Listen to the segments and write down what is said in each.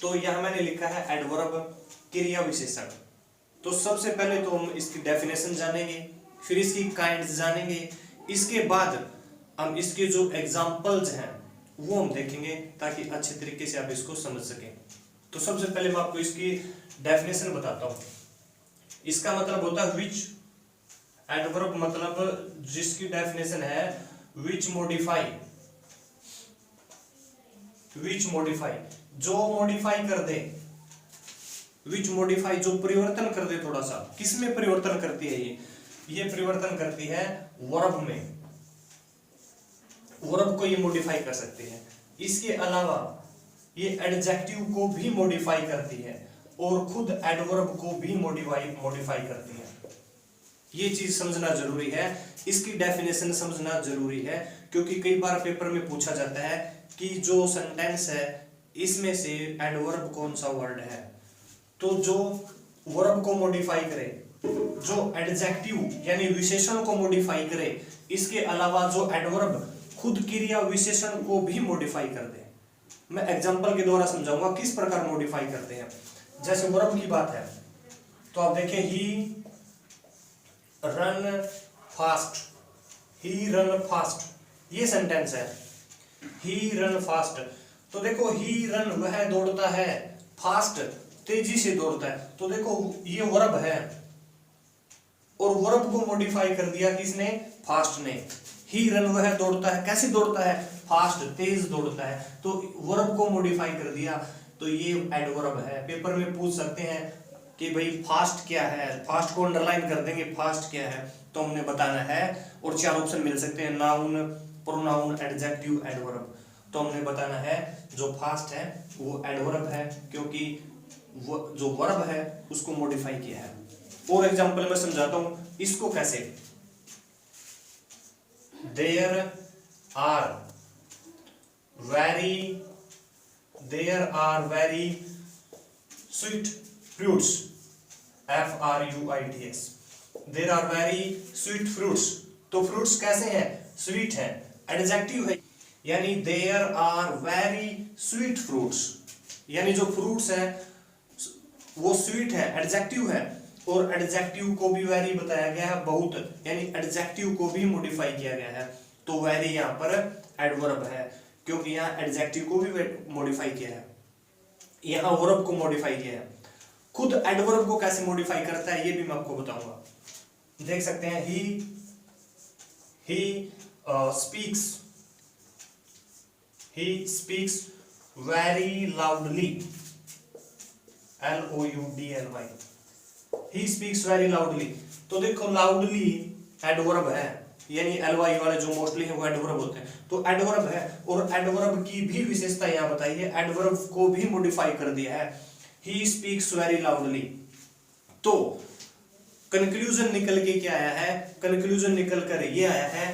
तो यहां मैंने लिखा है एडवर्ब क्रिया विशेषण। तो सबसे पहले तो हम इसकी डेफिनेशन जानेंगे, फिर इसकी काइंड्स जानेंगे, इसके बाद हम इसके जो एग्जांपल्स हैं वो हम देखेंगे ताकि अच्छे तरीके से आप इसको समझ सकें। तो सबसे पहले मैं आपको इसकी डेफिनेशन बताता हूं। इसका मतलब होता है विच, एडवर्ब मतलब जिसकी डेफिनेशन है विच मॉडिफाई, विच मॉडिफाई जो मॉडिफाई कर दे, विच मॉडिफाई जो परिवर्तन कर दे थोड़ा सा। किसमें परिवर्तन करती है ये परिवर्तन करती है वर्ब में, वर्ब को ये मॉडिफाई कर सकते हैं। इसके अलावा ये एडजेक्टिव को भी मॉडिफाई करती है और खुद एडवर्ब को भी मॉडिफाई करती है। ये चीज समझना जरूरी है, इसकी डेफिनेशन समझना जरूरी है, क्योंकि कई बार पेपर में पूछा जाता है कि जो सेंटेंस है इसमें से एडवर्ब कौन सा वर्ड है। तो जो वर्ब को मॉडिफाई करे, जो एडजेक्टिव यानी विशेषण को मॉडिफाई करे, इसके अलावा जो एडवर्ब खुद क्रिया विशेषण को भी मॉडिफाई कर दे। मैं एग्जांपल के द्वारा समझाऊंगा किस प्रकार मॉडिफाई करते हैं। जैसे वर्ब की बात है तो आप देखें ही रन फास्ट, ही रन फास्ट, ये सेंटेंस है ही रन फास्ट। तो देखो ही रन वह दौड़ता है, फास्ट तेजी से दौड़ता है। तो देखो ये वर्ब है और वर्ब को मॉडिफाई कर दिया किसने, फास्ट ने। ही रन वह दौड़ता है, कैसे दौड़ता है, फास्ट तेज दौड़ता है। तो वर्ब को मॉडिफाई कर दिया, तो ये एडवर्ब है। पेपर में पूछ सकते हैं कि भाई फास्ट क्या है, फास्ट को अंडरलाइन कर देंगे, फास्ट क्या है तो हमने बताना है। और चार ऑप्शन मिल सकते हैं, नाउन, प्रोनाउन, एडजेक्टिव, एडवर्ब। तो हमने बताना है जो फास्ट है वो एडवर्ब है, क्योंकि वो जो वर्ब है उसको मॉडिफाई किया है। और एग्जांपल में समझाता हूं इसको कैसे। There are very sweet fruits, FRUITS, there are very sweet fruits. तो फ्रूट्स कैसे हैं, स्वीट हैं, एडजेक्टिव है, यानी there are very sweet fruits, यानी जो फ्रूट्स हैं वो स्वीट है, एडजेक्टिव है। और एडजेक्टिव को भी वेरी बताया गया है, बहुत, यानी एडजेक्टिव को भी मॉडिफाई किया गया है। तो वेरी यहाँ पर एडवर्ब है, क्योंकि यहाँ एडजेक्टिव को भी मॉडिफाई किया है, यहाँ वर्ब को मॉडिफाई किया है। खुद एडवर्ब को कैसे मॉडिफाई करता है ये भी मैं आपको बताऊंगा। देख सकते हैं he speaks very loudly, LOUDLY, he speaks very loudly। तो देखो loudly एडवर्ब है, यानी ly वाले जो मोस्टली है वो एडवर्ब होते हैं। तो एडवर्ब है और एडवर्ब की भी विशेषता यहाँ बताई है, एडवर्ब को भी मॉडिफाई कर दिया है, he speaks very loudly। तो कंक्लूजन निकल के क्या आया है, कंक्लूजन निकल कर ये आया है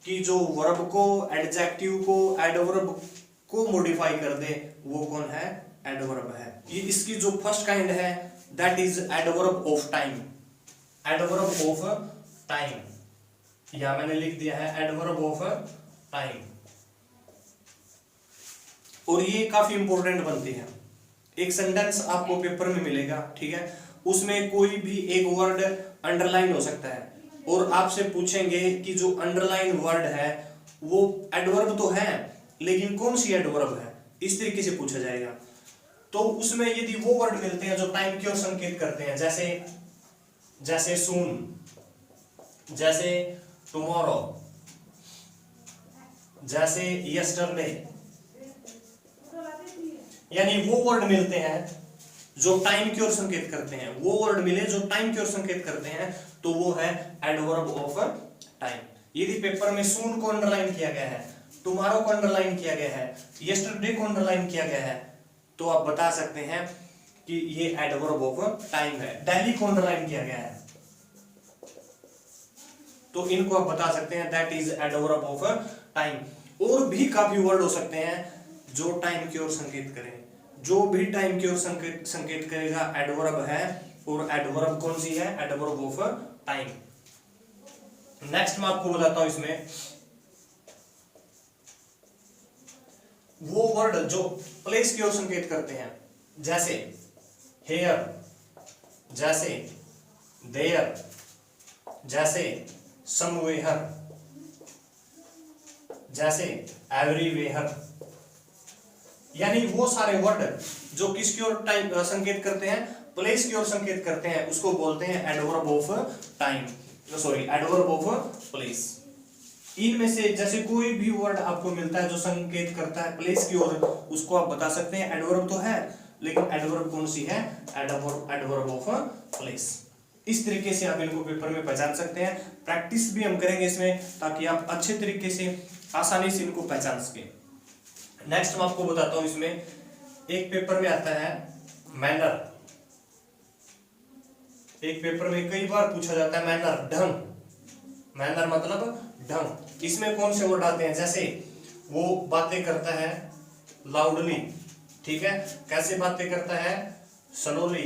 कि जो वर्ब को, एडजेक्टिव को, एडवर्ब को मॉडिफाई कर दे वो कौन है, एडवर्ब है। ये इसकी जो फर्स्ट काइंड है that is adverb of time, adverb of time, या मैंने लिख दिया है एडवर्ब ऑफ टाइम। और ये काफी इंपॉर्टेंट बनती है। एक सेंटेंस आपको पेपर में मिलेगा, ठीक है, उसमें कोई भी एक वर्ड अंडरलाइन हो सकता है और आपसे पूछेंगे कि जो अंडरलाइन वर्ड है वो एडवर्ब तो है लेकिन कौन सी एडवर्ब है, इस तरीके से पूछा जाएगा। तो उसमें यदि वो वर्ड मिलते हैं जो टाइम की ओर संकेत करते हैं, जैसे सून, जैसे टुमारो, जैसे यस्टरडे, यानी वो वर्ड मिलते हैं जो टाइम की ओर संकेत करते हैं, वो वर्ड मिले जो टाइम की ओर संकेत करते हैं, तो वो है एडवर्ब ऑफ टाइम। यदि पेपर में सून को अंडरलाइन किया गया है, टुमारो को अंडरलाइन किया गया है, यस्टरडे को अंडरलाइन किया गया है, तो आप बता सकते हैं कि ये एडवर्ब ऑफ टाइम है। डेली को अंडरलाइन किया गया है तो इनको आप बता सकते हैं that is adverb of time. और भी काफी वर्ड हो सकते हैं जो टाइम की ओर संकेत करें, जो भी टाइम की ओर संकेत करेगा एडवर्ब है, और एडवर्ब कौन सी है, एडवर्ब ऑफ टाइम। नेक्स्ट मैं आपको बताता हूं इसमें वो वर्ड जो प्लेस की ओर संकेत करते हैं, जैसे हेयर, जैसे देयर, जैसे समवेयर, जैसे एवरीवेयर। यानी वो सारे वर्ड जो किसकी ओर टाइम संकेत करते हैं, प्लेस की ओर संकेत करते हैं, उसको बोलते हैं adverb of time, sorry adverb of place. इनमें से जैसे कोई भी वर्ड आपको मिलता है जो संकेत करता है प्लेस की ओर, उसको आप बता सकते हैं एडवर्ब तो है, लेकिन एडवर्ब कौन सी है, एडवर्ब ऑफ प्लेस। इस तरीके से आप इनको पेपर में पहचान सकते हैं। प्रैक्टिस भी हम करेंगे इसमें, ताकि आप अच्छे तरीके से आसानी से इनको पहचान सके। नेक्स्ट मैं आपको बताता हूं, इसमें एक पेपर में आता है मैनर। एक पेपर में कई बार पूछा जाता है मैनर, ढंग। मैनर मतलब ढंग। इसमें कौन से वर्ड आते हैं, जैसे वो बातें करता है लाउडली, ठीक है, कैसे बातें करता है स्लोली,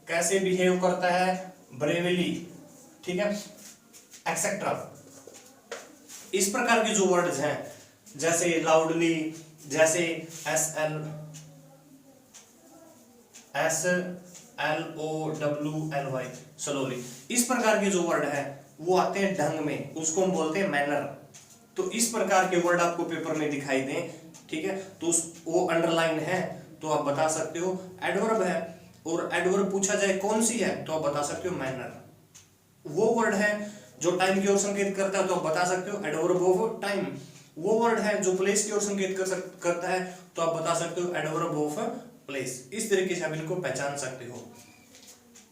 कैसे बिहेव करता है ब्रेवली, ठीक है, एक्सेट्रा। इस प्रकार के जो वर्ड्स हैं, जैसे लाउडली, जैसे SLOWLY स्लोली, इस प्रकार के जो वर्ड है वो आते हैं ढंग में, उसको हम बोलते हैं मैनर। तो इस प्रकार के वर्ड आपको पेपर में दिखाई दें, ठीक है, तो वो अंडरलाइन है तो आप बता सकते हो एडवर्ब है, और एडवर्ब पूछा जाए कौन सी है तो आप बता सकते हो मैनर। वो वर्ड है जो टाइम की ओर संकेत करता है तो आप बता सकते हो एडवर्ब ऑफ टाइम। वो वर्ड है जो प्लेस की ओर संकेत करता है तो आप बता सकते हो एडवर्ब ऑफ प्लेस। इस तरीके से आप इनको पहचान सकते हो।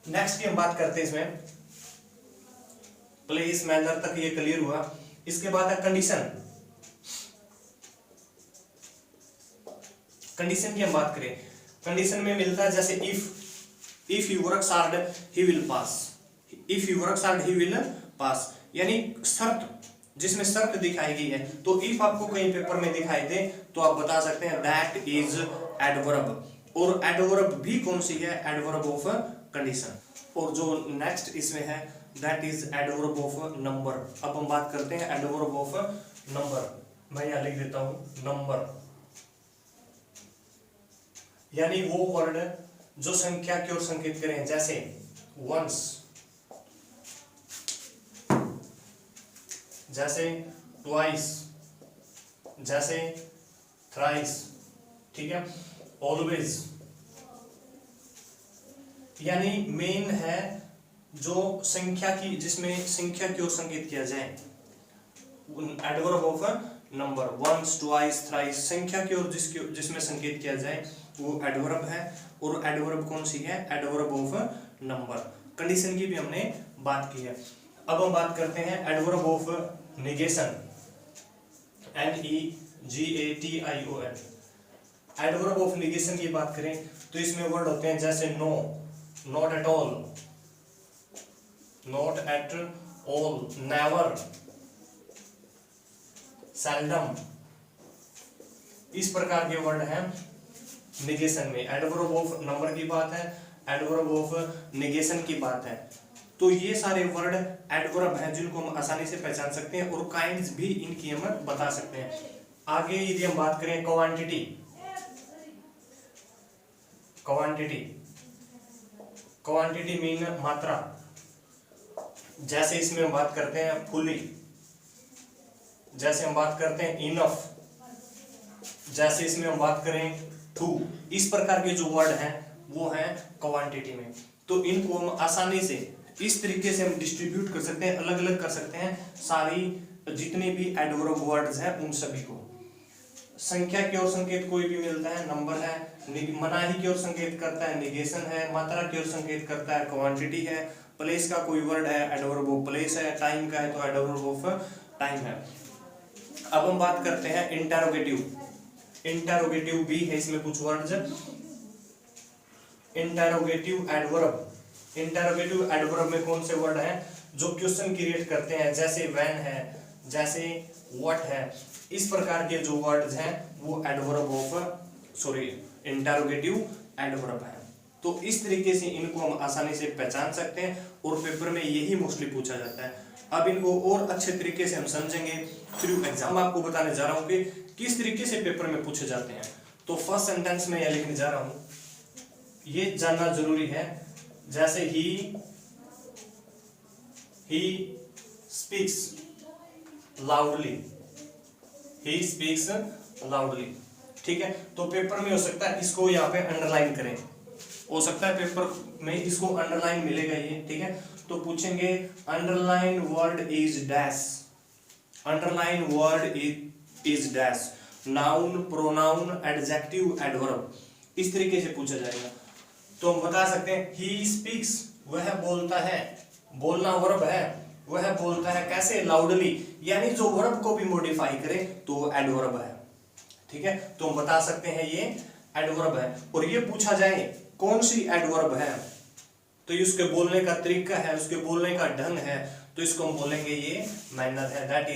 नेक्स्ट की हम बात करते हैं इसमें, प्लेस मैनर तक ये क्लियर हुआ। इसके बाद है कंडीशन। कंडीशन की हम बात करें, कंडीशन में मिलता है जैसे if he works hard he will pass, if he works hard he will pass, यानी शर्त, जिसमें शर्त दिखाई गई है। तो इफ आपको कहीं पेपर में दिखाई दे तो आप बता सकते हैं दैट इज एडवर्ब, और एडवर्ब भी कौन सी है, एडवर्ब ऑफ कंडीशन। और जो नेक्स्ट इसमें है that is adverb of number. अब हम बात करते हैं एडवर्ब ऑफ नंबर। मैं यहां लिख देता हूं नंबर, यानी वो वर्ड जो संख्या की ओर संकेत करें, जैसे वंस, जैसे ट्वाइस, जैसे थ्राइस, ठीक है, ऑलवेज। यानी मेन है जो संख्या की, जिसमें संख्या की ओर संकेत किया जाए, adverb of number. Once, twice, thrice, संख्या की ओर जिसमें संकेत किया जाए वो एडवर्ब है, और एडवर्ब कौन सी है, एडवर्ब ऑफ नंबर। कंडीशन की भी हमने बात की है। अब हम बात करते हैं adverb of negation, NEGATION। Adverb of negation की बात करें तो इसमें वर्ड होते हैं जैसे no, not at all, not at all, never, seldom. इस प्रकार के वर्ड हैं नेगेशन में। एडवर्ब ऑफ नंबर की बात है, एडवर्ब ऑफ नेगेशन की बात है। तो ये सारे वर्ड एडवर्ब हैं जिनको हम आसानी से पहचान सकते हैं, और काइंड्स भी इनकी हम बता सकते हैं। आगे यदि हम बात करें क्वांटिटी, क्वांटिटी, क्वांटिटी मीन मात्रा। जैसे इसमें हम बात करते हैं फुली, जैसे हम बात करते हैं इनफ, जैसे इसमें हम बात करें टू। इस प्रकार के जो वर्ड हैं वो हैं क्वांटिटी में। तो इनको हम आसानी से इस तरीके से हम डिस्ट्रीब्यूट कर सकते हैं, अलग अलग कर सकते हैं सारी जितने भी एडवर्ब वर्ड्स हैं उन सभी को। संख्या की ओर संकेत कोई भी मिलता है, नंबर है, मनाही की ओर संकेत करता है, नेगेशन है, मात्रा की ओर संकेत करता है, क्वांटिटी है, प्लेस का कोई वर्ड है, एडवर्ब ऑफ प्लेस है, टाइम का है तो एडवर्ब ऑफ टाइम है। अब हम बात करते हैं इंटरोगेटिव। इंटरोगेटिव भी है इसमें कुछ words. Interrogative adverb, interrogative adverb में कौन से वर्ड हैं जो क्वेश्चन क्रिएट करते हैं, जैसे व्हेन है, जैसे व्हाट है। इस प्रकार के जो वर्ड्स हैं वो एडवर्ब ऑफ इंटरोगेटिव एडवर्ब है। तो इस तरीके से इनको हम आसानी से पहचान सकते हैं, और पेपर में यही मोस्टली पूछा जाता है। अब इनको और अच्छे तरीके से हम समझेंगे थ्रू एग्जाम। आपको बताने जा रहा हूँ कि किस तरीके से पेपर में पूछे जाते हैं। तो फर्स्ट सेंटेंस में यह लिखने जा रहा हूँ, ये जानना जरूरी है। जैसे he speaks loudly, he speaks loudly, ठीक है। तो पेपर में हो सकता है इसको यहाँ पे अंडरलाइन करें, हो सकता है पेपर में इसको अंडरलाइन मिलेगा ये, ठीक है। तो पूछेंगे underline word is dash, underline word is dash, noun, pronoun, adjective, adverb, इस तरीके से पूछा जाएगा। तो हम बता सकते हैं ही स्पीक्स, वह बोलता है, बोलना वर्ब है, वह बोलता है कैसे, लाउडली, यानी जो वर्ब को भी मॉडिफाई करे तो एडवर्ब है, ठीक है। तो हम बता सकते हैं ये एडवर्ब है। और ये पूछा जाए कौन सी एडवर्ब है, तो उसके बोलने का तरीका है, उसके बोलने का ढंग है, तो इसको हम बोलेंगे ये मैनर है, दैट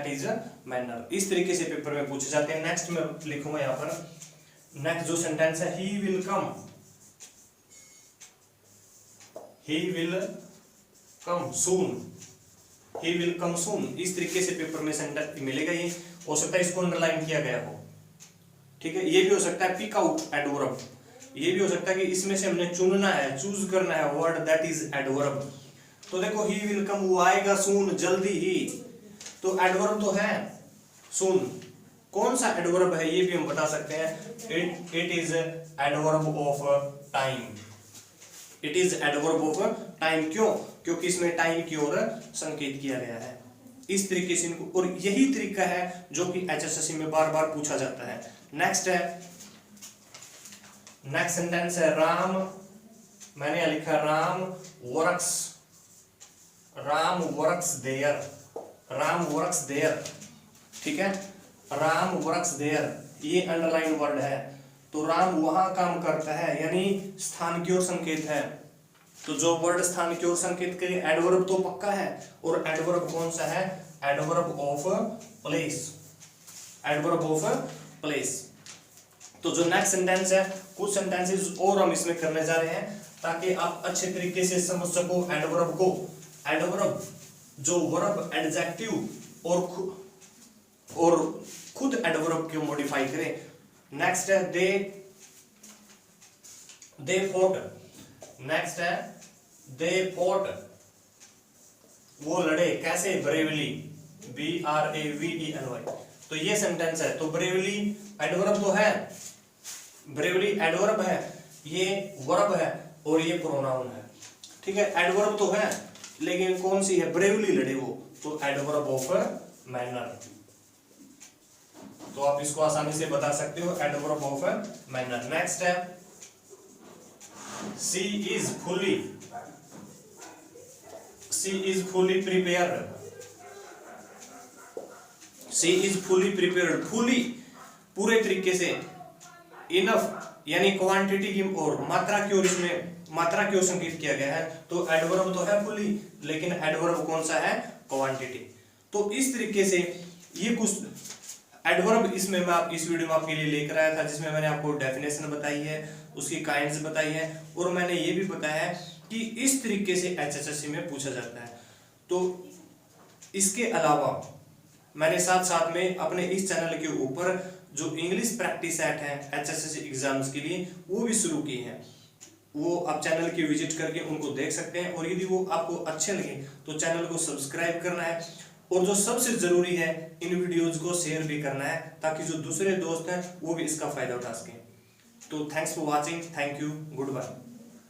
इज मैनर। इस तरीके से पेपर में पूछे जाते हैं। नेक्स्ट में लिखूंगा यहाँ पर, नेक्स्ट जो सेंटेंस है he will come, he will come soon, he will come soon, इस तरीके से पेपर में सेंटेंस मिलेगा। ये हो सकता है इसको अंडरलाइन किया गया हो, ठीक है। ये भी हो सकता है पिक आउट एडवर्ब, ये भी हो सकता है कि इसमें से हमने चुनना है, चूज करना है वर्ड दैट इज एडवर्ब। तो देखो ही विल कम, वो आएगा सून, जल्दी ही, तो एडवर्ब तो है सून। कौन सा एडवर्ब है ये भी हम बता सकते हैं, it is adverb of time, it is adverb of time. क्यों? क्योंकि इसमें टाइम की ओर संकेत किया गया है। इस तरीके से इनको, और यही तरीका है जो कि एचएसएससी में बार बार पूछा जाता है। नेक्स्ट है, नेक्स्ट सेंटेंस है राम, मैंने यहां लिखा Ram works, Ram works there, Ram works there, ठीक है। राम वर्क्स देयर, ये अंडरलाइन वर्ड है, तो राम वहां काम करता है, यानी स्थान की ओर संकेत है। तो जो वर्ड स्थान की ओर संकेत करे एडवर्ब तो पक्का है, और एडवर्ब कौन सा है, adverb of place, adverb of place. तो जो नेक्स्ट सेंटेंस है, कुछ सेंटेंसेस और हम इसमें करने जा रहे हैं ताकि आप अच्छे तरीके से समझ सको एडवर्ब को। एडवर्ब जो वर्ब, एडजेक्टिव और खुद एडवर्ब को मॉडिफाई करें। नेक्स्ट है दे फॉट, नेक्स्ट है दे फॉट, वो लड़े कैसे, ब्रेवली, BRAVELY। तो ये सेंटेंस है, तो ब्रेवली एडवर्ब तो है, ब्रेवली एडवर्ब है, ये वर्ब है और ये प्रोनाउन है, ठीक है। एडवर्ब तो है लेकिन कौन सी है, ब्रेवली लड़े वो, तो एडवर्ब ऑफ मैनर। तो आप इसको आसानी से बता सकते हो, एडवर्ब ऑफ मैनर। नेक्स्ट है she is fully prepared, she is fully prepared, fully पूरे तरीके से, इनफ यानी क्वांटिटी की और मात्रा की ओर, इसमें मात्रा की ओर संकेत किया गया है। तो एडवर्ब तो है फुली, लेकिन एडवर्ब कौन सा है, क्वांटिटी। तो इस तरीके से ये कुछ एडवर्ब इसमें मैं इस वीडियो में आपके लिए लेकर आया था, जिसमें मैंने आपको डेफिनेशन बताई है, उसकी काइंड्स बताई है, और मैंने ये भी बताया है कि इस तरीके से एचएसएससी में पूछा जाता है। तो इसके अलावा मैंने साथ साथ में अपने इस चैनल के ऊपर जो इंग्लिश प्रैक्टिस सेट है एचएसएससी एग्जाम्स के लिए, वो भी शुरू किए हैं। वो आप चैनल की विजिट करके उनको देख सकते हैं, और यदि वो आपको अच्छे लगे तो चैनल को सब्सक्राइब करना है, और जो सबसे जरूरी है इन वीडियोज को शेयर भी करना है, ताकि जो दूसरे दोस्त हैं वो भी इसका फायदा उठा सकें। तो thanks for watching, thank you, good bye.